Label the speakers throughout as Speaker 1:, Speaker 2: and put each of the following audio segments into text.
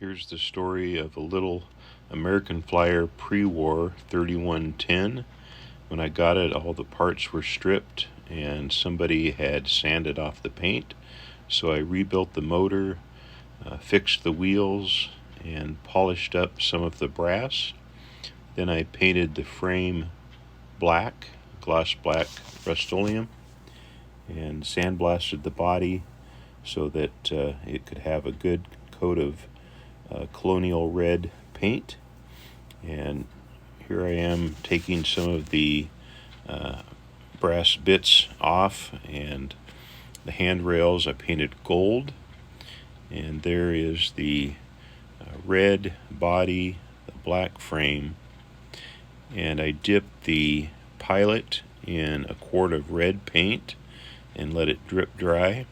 Speaker 1: Here's the story of a little American Flyer Prewar 3110. When I got it, all the parts were stripped and somebody had sanded off the paint. So I rebuilt the motor, fixed the wheels, and polished up some of the brass. Then I painted the frame black, gloss black Rust-Oleum, and sandblasted the body so that it could have a good coat of colonial red paint. And here I am taking some of the brass bits off, and the handrails I painted gold, and there is the red body, the black frame, and I dipped the pilot in a quart of red paint and let it drip dry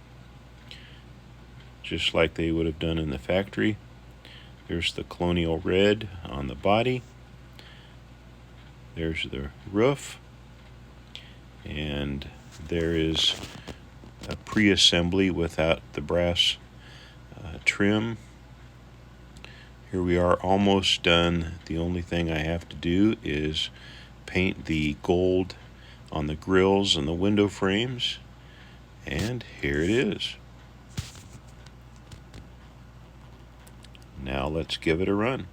Speaker 1: just like they would have done in the factory. There's the colonial red on the body. There's the roof, and there is a pre-assembly without the brass trim. Here we are, almost done. The only thing I have to do is paint the gold on the grills and the window frames, and here it is. Now let's give it a run.